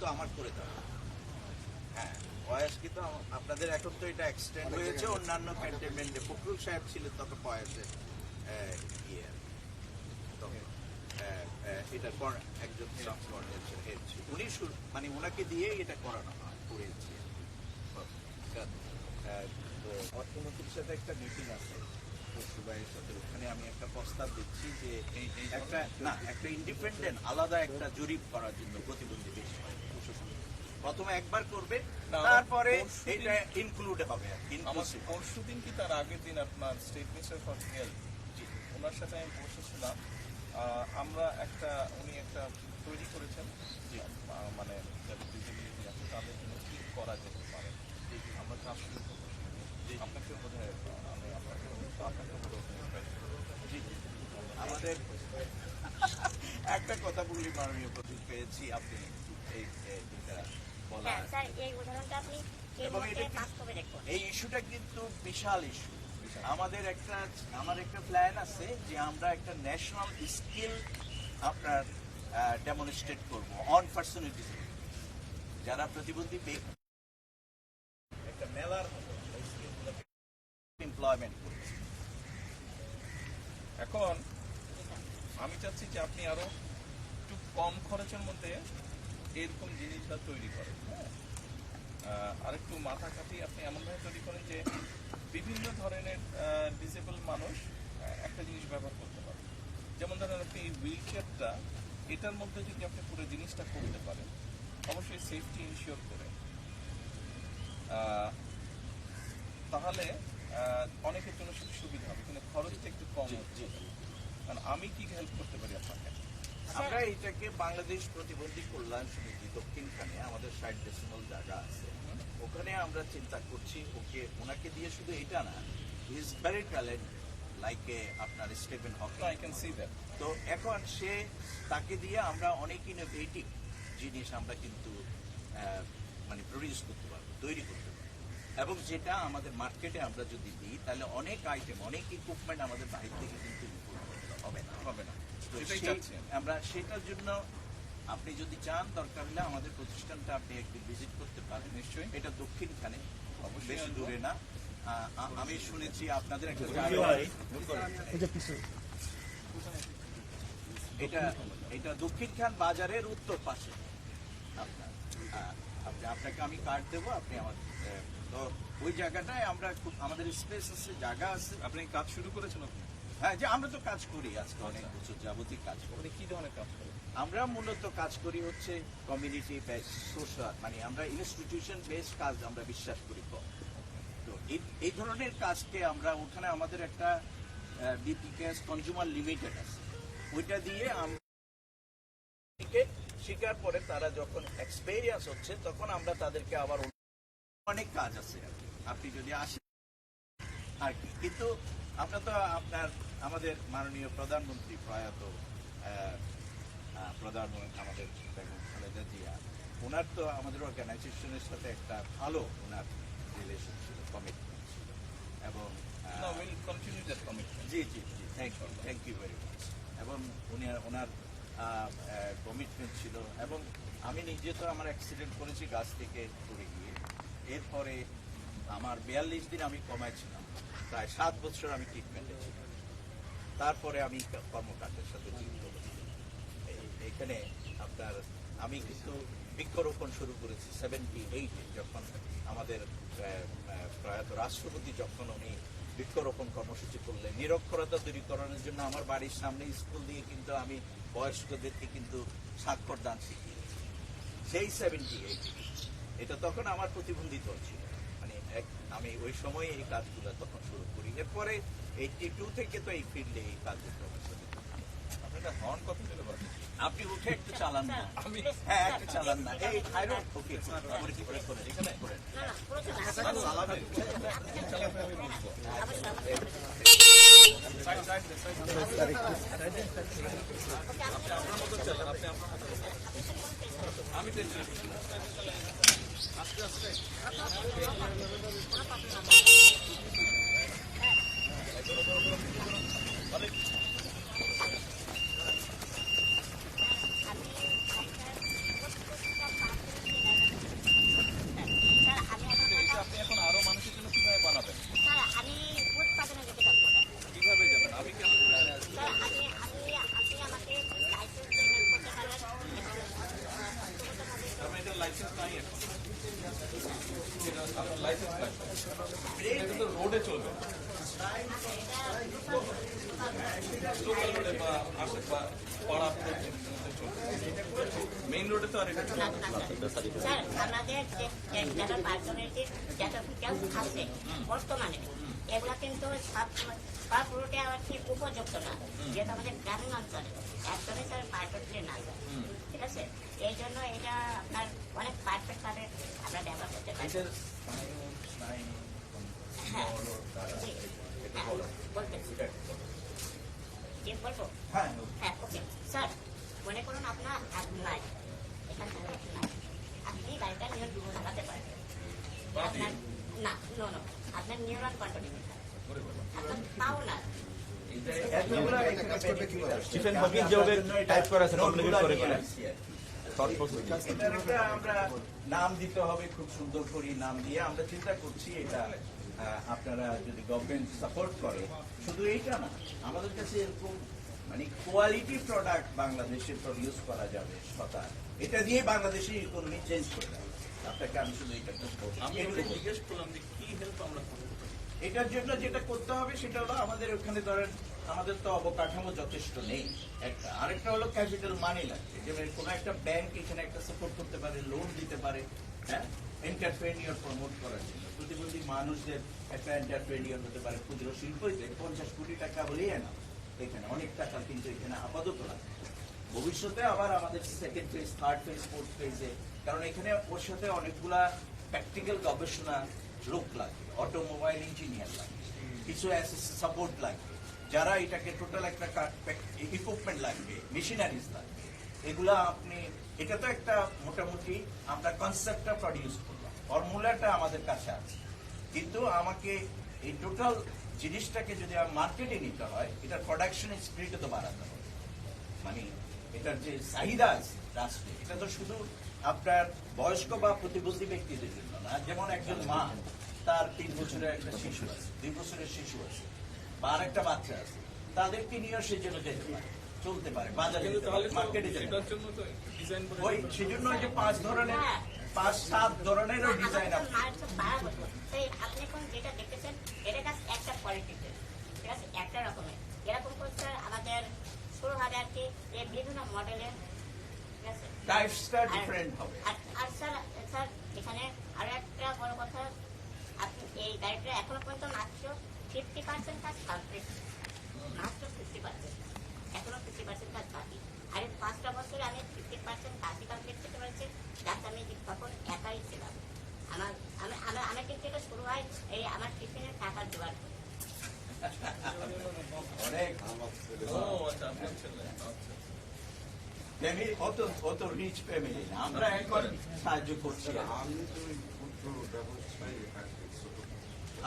কিন্তু আমার করে দেওয়া। হ্যাঁ, পয়াস কিন্তু আপনাদের এখন তো এটা এক্সটেন্ড হয়েছে অন্যান্য ক্যান্টনমেন্টে। ফখরুল সাহেব ছিলেন তখন পয়াসের ইয়ে, এটার পর একজন হেড ছিল উনি, মানে ওনাকে দিয়ে এটা করানো হয়, করেছি। অর্থমন্ত্রীর সাথে একটা মিটিং আছে পশুবাইয়ের সাথে, ওখানে আমি একটা প্রস্তাব দিচ্ছি যে একটা ইন্ডিপেন্ডেন্ট আলাদা একটা জরিপ করার জন্য প্রতিবন্ধী বেশ প্রথমে একবার করবে, তারপরে এটা ইনক্লুড হবে। পরশুদিন কি তার আগের দিন আপনার স্টেট মিনিস্টার ফর হেলথ, ওনার সাথে আমি বসেছিলাম। আমরা উনি একটা তৈরি করেছেন মানে যাদের ডিসেবিলিটি আছে তাদের জন্য কি করা যেতে পারে, আমরা কাজ শুরু করবো। আপনাকে বোধ হয় আমাদের একটা কথা বলি, মাননীয় প্রতীক পেয়েছি আপনি এই ইস্যুটা কিন্তু বিশাল ইস্যু। আমার একটা প্ল্যান আছে যে আমরা একটা ন্যাশনাল স্কিল আপনার ডেমনস্ট্রেট করব অন পার্সোনাল ডিসেবিলিটি, যারা প্রতিবন্ধী ব্যক্তি একটা মেলার এমপ্লয়মেন্ট করবে। এখন আমি চাচ্ছি যে আপনি আরো একটু কম খরচের মধ্যে এরকম জিনিসটা তৈরি করেন। আর একটু মাথা কাটি আপনি এমনভাবে তৈরি করেন যে বিভিন্ন ধরনের ডিসেবল মানুষ একটা জিনিস ব্যবহার করতে পারে। যেমন ধরেন আপনি এই হুইল চেয়ারটা, এটার মধ্যে যদি আপনি পুরো জিনিসটা করতে পারেন, অবশ্যই সেফটি ইনশিওর করে, তাহলে অনেকের জন্য সেটা সুবিধা হবে, কিন্তু খরচটা একটু কম হচ্ছে। কারণ আমি কি হেল্প করতে পারি আপনাকে? আমরা এটাকে বাংলাদেশ প্রতিবন্ধী কল্যাণ সমিতি দক্ষিণখানে আমাদের 60 ডেসিমাল জায়গা আছে, ওখানে আমরা চিন্তা করছি ওনাকে দিয়ে শুধু এটা না, he is very talent like আপনার Stephen Hawking, I can see that. তো এখন তাকে দিয়ে আমরা অনেক ইনোভেটিভ জিনিস আমরা কিন্তু মানে প্রডিউস করতে পারবো, তৈরি করতে পারবো, এবং যেটা আমাদের মার্কেটে আমরা যদি দিই তাহলে অনেক আইটেম, অনেক ইকুইপমেন্ট আমাদের বাইরে থেকে কিন্তু হবে না। আমরা সেটার জন্য আপনি যদি চান, দরকার হলে আমাদের প্রতিষ্ঠানটা আপনি একদিন ভিজিট করতে পারেন। নিশ্চয়ই, এটা দক্ষিণখানে, বেশি দূরে না। আমি শুনেছি আপনাদের একটা এটা দক্ষিণখান বাজারের উত্তর পাশে। আপনাকে আমি কার্ড দেবো, আপনি আমার তো ওই জায়গাটায় আমরা আমাদের স্পেস আছে, জায়গা আছে। আপনি কাজ শুরু করেছেন? হ্যাঁ, যে আমরা তো কাজ করি আজকে অনেক বছর যাবতীয় কাজ করি। কি ধরনের কাজ করেন? আমরা মূলত কাজ করি হচ্ছে কমিউনিটি বেস, সোশ্যাল, মানে আমরা ইনস্টিটিউশন বেস কাজ আমরা বিশ্বাস করি। তো এই ধরনের কাজকে আমরা, ওখানে আমাদের একটা বিপিকেএস কনজিউমার লিমিটেড আছে, ওইটা দিয়ে আমরা শিকার পরে তারা যখন এক্সপেরিয়েন্স হচ্ছে তখন আমরা তাদেরকে আবার অনেক কাজ আছে আপনি যদি আসেন আর কি। কিন্তু আমরা তো আমাদের মাননীয় প্রধানমন্ত্রী প্রয়াত প্রধানমন্ত্রী আমাদের বেগম খালেদা জিয়া, ওনার তো আমাদের অর্গানাইজেশনের সাথে একটা ভালো ওনার রিলেশন ছিল, কমিটমেন্ট ছিল, এবং জি জি জি থ্যাংক ইউ ভেরি মাচ। এবং ওনার কমিটমেন্ট ছিল, এবং আমি নিজে তো আমার অ্যাক্সিডেন্ট করেছি গাছ থেকে পড়ে গিয়ে, এরপরে আমার 42 দিন আমি কমাইছিলাম, প্রায় 7 বছর আমি ট্রিটমেন্টে ছিলাম, তারপরে আমি কর্মকাণ্ডের সাথে যুক্ত হয়েছি। এখানে আমি কিন্তু বৃক্ষরোপণ শুরু করেছি 78-এ, যখন আমাদের প্রয়াত রাষ্ট্রপতি যখন উনি বৃক্ষরোপণ কর্মসূচি করলেন নিরক্ষরতা দূরীকরণের জন্য, আমার বাড়ির সামনে স্কুল দিয়ে কিন্তু আমি বয়স্কদেরকে কিন্তু স্বাক্ষর দান শিখিয়েছি সেই 78। এটা তখন আমার প্রতিবন্ধিত ছিল, মানে আমি ওই সময় এই কাজগুলো তখন শুরু করি। এরপরে 82 থেকে তো এই ফিল্ডে এই কার্যক্রমের সাথে। আপনারা হর্ন কত দিতে পারেন? আপনি উঠে একটু চালান না, হ্যাঁ একটু চালান না, এই খাইরো ওকে করে এখানে করে আমি আস্তে আস্তে লাইসেন্স নাই এখন, এটা আপনার লাইসেন্স লাগবে, এটা তো রোডে চলবে, লোকাল রোডে বা আশে বা পাড়া মধ্যে চলবে, মেইন রোডে তো আর এটা চলবে না। স্যার আমাদের যে যারা পার্সোনালিটির যত ডিটেলস আছে বর্তমানে এগুলা কিন্তু সব রুটে আর কি উপযুক্ত না, যেহেতু আমাদের গ্রামীণ অঞ্চলে একদমই স্যার পারফেক্টলি না স্যার, ঠিক আছে? এই জন্য এটা আপনার অনেক পারফেক্ট ভাবে আমরা ব্যবহার করতে পারি। এটার স্নায়ু, হ্যাঁ দ্বারা জি এটা হ্যাঁ বলো। বলতেছি এটা একটু বলো। জি বলবো। হ্যাঁ, হ্যাঁ ওকে স্যার, মনে করুন আপনার নাই এখান থেকে নাই, আপনি গাড়িটা নিয়ে চালাতে পারবেন, আপনার না নো নো আপনার নিউরন কন্ট্রোলিং আপনার পাও না। এতগুলো এখানে benefit আছে। স্টিফেন হকিং যেভাবে টাইপ করে আছে, নোটগুলো কমিউনিকেট করে নিয়ে করে আসছি আর কি। Thought process. এটার একটা আমরা নাম দিতে হবে, খুব সুন্দর করে নাম দিয়ে আমরা চিন্তা করছি এটা আপনারা যদি গভর্নমেন্ট সাপোর্ট করে, শুধু এইটা না, আমাদের কাছে এরকম মানে কোয়ালিটি প্রোডাক্ট বাংলাদেশে প্রডিউস করা যাবে সতা, এটা দিয়ে বাংলাদেশের ইকোনমি চেঞ্জ করে দেবে। আপনাকে আমি শুধু এটা আমি ওকে জিজ্ঞেস করলাম যে কি হেল্প আমরা করতে পারি। এটার জন্য যেটা করতে হবে সেটা হলো আমাদের ওখানে ধরেন আমাদের তো অবকাঠামো যথেষ্ট নেই একটা, আরেকটা হলো ক্যাপিটাল মানি লাগবে, যেমন কোনো একটা ব্যাংক এখানে একটা সাপোর্ট করতে পারে, লোন দিতে পারে, হ্যাঁ, এন্টারপ্রেনিয়র প্রমোট করার জন্য প্রতিবন্ধী মানুষদের একটা এন্টারপ্রেনিয়র হতে পারে, ক্ষুদ্র শিল্প 50 কোটি টাকা হলেই না, এখানে অনেক টাকা কিন্তু এখানে আপাতত লাগবে। ভবিষ্যতে আবার আমাদের second phase, third phase, fourth ফেজে, কারণ এখানে ওর সাথে অনেকগুলা প্র্যাকটিক্যাল গবেষণা লোক লাগবে, অটোমোবাইল ইঞ্জিনিয়ার লাগবে, কিছু সাপোর্ট লাগবে, যারা এটাকে টোটাল একটা ইকুইপমেন্ট লাগবে, মেশিনারিজ লাগবে, এগুলা আপনি, এটা তো একটা মোটামুটি আমরা কনসেপ্টটা প্রডিউস করলাম, ফর্মুলাটা আমাদের কাছে আছে, কিন্তু আমাকে এই টোটাল জিনিসটাকে যদি মার্কেটে নিতে হয়, এটার প্রোডাকশন স্পিরিটে তো বাড়াতে হবে, মানে এটার যে চাহিদা আছে রাষ্ট্রে, এটা তো শুধু আপনার বয়স্ক বা প্রতিবন্ধী ব্যক্তিদের জন্য না, যেমন একজন মা, তার 3 বছরের একটা শিশু আছে, 2 বছরের শিশু আছে, বা আর একটা বাচ্চা আছে, তাদেরকে নিয়েও সে যেন যেতে পারে, চলতে পারে, বাজারে যেতে পারে, মার্কেটে যেতে পারে। এটার জন্য তো ডিজাইন করে ওই সেজন্য যে 5 ধরনের 5-7 ধরনেরও ডিজাইন আছে। আপনি এখন যেটা দেখতেছেন এটা জাস্ট একটা কোয়ালিটিতে, ঠিক আছে, একটা রকমের এরকম করছে আমাদের শুরু হবে আর কি এই বিভিন্ন মডেলের, ঠিক আছে। টাইপসটা ডিফারেন্ট হবে। আর স্যার স্যার এখানে আরো একটা বড় কথা, আপনি এই গাড়িটা এখনো পর্যন্ত মাত্র 50% কাজ কমপ্লিট, মাত্র 50%, এখনো 50% কাজ বাকি। আর এই 5টা বছরে আমি 50% কাজই কমপ্লিট করতে পারছি, যাতে আমি তখন একাই ছিলাম। আমার কিন্তু এটা শুরু হয় এই আমার টিফিনের টাকার জোগাড় করে। অনেক ও আচ্ছা আপনার ছেলে, আচ্ছা। ফ্যামিলি, অত রিচ ফ্যামিলি না, আমরা এখন সাহায্য করছি।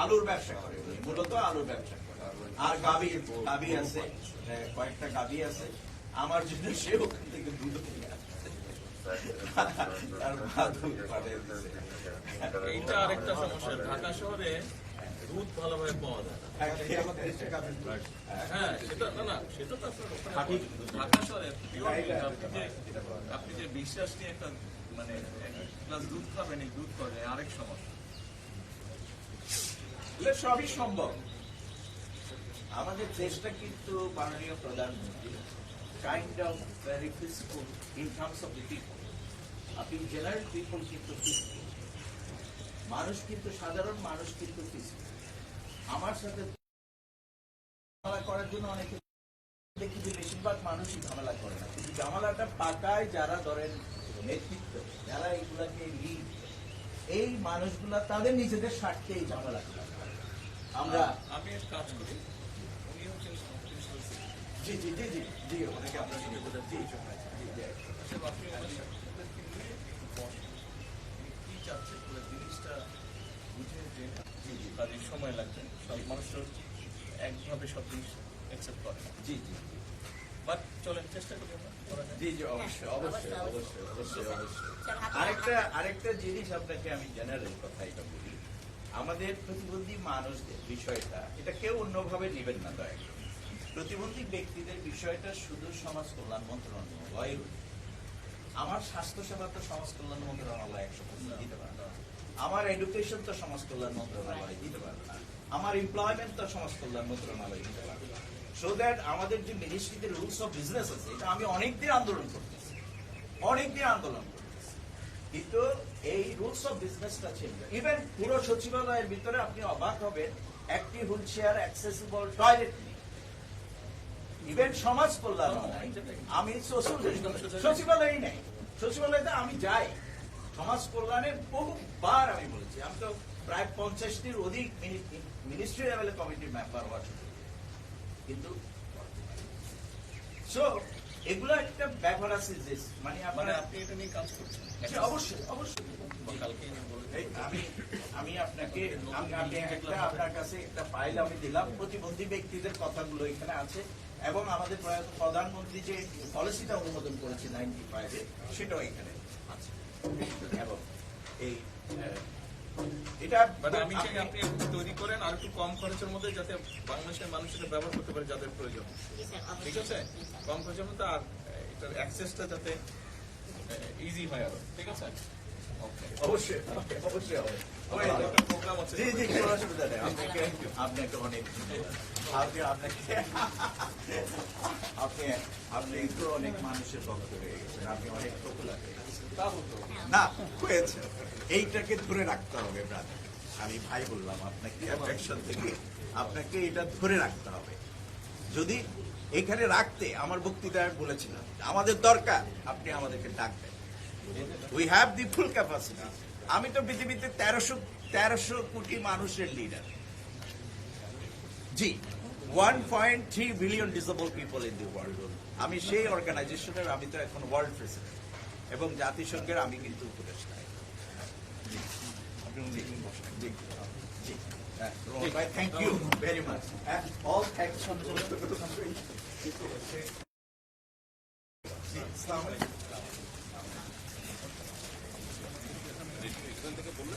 আলুর ব্যবসা করে উনি, মূলত আলুর ব্যবসা করে, আর গাবি আছে, কয়েকটা গাবি আছে, আমার জন্য সে ওখান থেকে দুধ নিয়ে আসে। আর মা দুধ পাঠিয়ে দিছে। এইটা আরেকটা সমস্যা, ঢাকা শহরে দুধ ভালোভাবে পাওয়া যায় না। হ্যাঁ সেটা না সেটা তো আপনার ওখানে ঢাকা শহরে pure আপনি যে বিশ্বাস নিয়ে একটা মানে প্লাস দুধ খাবেন, এই দুধ করে আরেক সমস্যা। এগুলো সবই সম্ভব। আমাদের দেশটা কিন্তু মাননীয় প্রধানমন্ত্রী kind of very peaceful in terms of the people. আপনি জেনারেল পিপল কিন্তু পিসফুল, মানুষ কিন্তু সাধারণ মানুষ কিন্তু পিসফুল। আমার সাথে ঝামেলা করার জন্য অনেকে দেখি যে বেশিরভাগ মানুষই ঝামেলা করে না, কিন্তু ঝামেলাটা পাকায় যারা ধরেন নেতৃত্ব, যারা এগুলাকে লিড, এই মানুষগুলা তাদের নিজেদের স্বার্থে এই ঝামেলাগুলা করে। আমরা আমি এক কাজ করি, উনি হচ্ছেন প্রিন্সিপাল সেক্রেটারি। জি জি জি জি জি ওনাকে আপনার সঙ্গে বোঝাচ্ছি। জি জি আচ্ছা, আপনি ওনার সাথে ওদেরকে নিয়ে একটু বসেন। উনি কি চাচ্ছে পুরো জিনিসটা বুঝে যে তাদের সময় লাগবে, সব মানুষ তো একভাবে সব জিনিস অ্যাকসেপ্ট করে না। জি জি বাট চলেন চেষ্টা করি আমরা করা যায়। জি জি অবশ্যই অবশ্যই অবশ্যই অবশ্যই অবশ্যই। স্যার, আপনি- আরেকটা জিনিস আপনাকে আমি জেনারেল কথা এটা বলি, আমাদের প্রতিবন্ধী মানুষদের বিষয়টা, এটা কেউ অন্যভাবে নেবেন না দয়া করে। প্রতিবন্ধী ব্যক্তিদের বিষয়টা শুধু সমাজ কল্যাণ মন্ত্রণালয়, আমার স্বাস্থ্যসেবা তো সমাজ কল্যাণ মন্ত্রণালয় 100% দিতে পারবে না। আমার এডুকেশন তো সমাজ কল্যাণ মন্ত্রণালয় দিতে পারবে না। আমার এমপ্লয়মেন্ট তো সমাজ কল্যাণ মন্ত্রণালয় দিতে পারবে না। সো দ্যাট আমাদের যে মিনিস্ট্রিতে রুলস অফ বিজনেস আছে, এটা আমি অনেকদিন আন্দোলন করতেছি, কিন্তু এই রুলস অফ বিজনেসটা চেঞ্জ। ইভেন পুরো সচিবালয়ের ভিতরে আপনি অবাক হবেন, একটি হুইল চেয়ার অ্যাক্সেসিবল টয়লেট নেই। ইভেন সমাজ কল্যাণ নাই, আমি সচিবালয়ই নেই, সচিবালয়তে আমি যাই সমাজ কল্যাণের বহুবার আমি বলেছি, আমি তো প্রায় 50টির অধিক মিনিস্ট্রি লেভেলের কমিটির মেম্বার হওয়ার সুযোগ পেয়েছি। কিন্তু সো এগুলো একটা ব্যাপার আছে যে মানে মানে আপনার আপনি এটা নিয়ে কাজ করছেন অবশ্যই অবশ্যই কালকে বলে এই আমি আপনাকে আপনার কাছে একটা ফাইল আমি দিলাম, প্রতিবন্ধী ব্যক্তিদের কথাগুলো এখানে আছে, এবং আমাদের প্রধানমন্ত্রী যে পলিসিটা অনুমোদন করেছে 95-এ সেটাও এখানে আছে। এবং এই এটা মানে আমি চাই আপনি একটু তৈরি করেন আর একটু কম খরচের মধ্যে, যাতে বাংলাদেশের মানুষ এটা ব্যবহার করতে পারে যাদের প্রয়োজন। জি স্যার, ঠিক অবশ্যই। আছে, কম খরচের মধ্যে, আর এটার অ্যাক্সেসটা যাতে ইজি হয় আরো। ঠিক আছে, ওকে। অবশ্যই অবশ্যই হবে। প্রোগ্রাম আছে। জি জি, কোনো অসুবিধা নেই। আপনাকে অনেক ধন্যবাদ। আপনি তো অনেক মানুষের ভক্ত হয়ে গেছেন, আপনি অনেক পপুলার হয়ে গেছেন। না হয়েছে, এইটাকে ধরে রাখতে হবে ব্রাদার। আমি ভাই বললাম আপনাকে, অ্যাফেকশন থেকে আপনাকে এটা ধরে রাখতে হবে। যদি এখানে রাখতে, আমার বক্তৃতায় বলেছিলাম আমাদের দরকার, আপনি আমাদেরকে ডাকবেন। We have the full capacity. আমি তো পৃথিবীতে 1300 কোটি মানুষের leader. G, 1.3 billion disable people in the world. আমি সেই অর্গানাইজেশনের, আমি তো এখন ওয়ার্ল্ড প্রেসিডেন্ট, এবং জাতিসংঘের আমি কিন্তু উপদেষ্টা। Thank you very much. All thanks. এখান থেকে বললে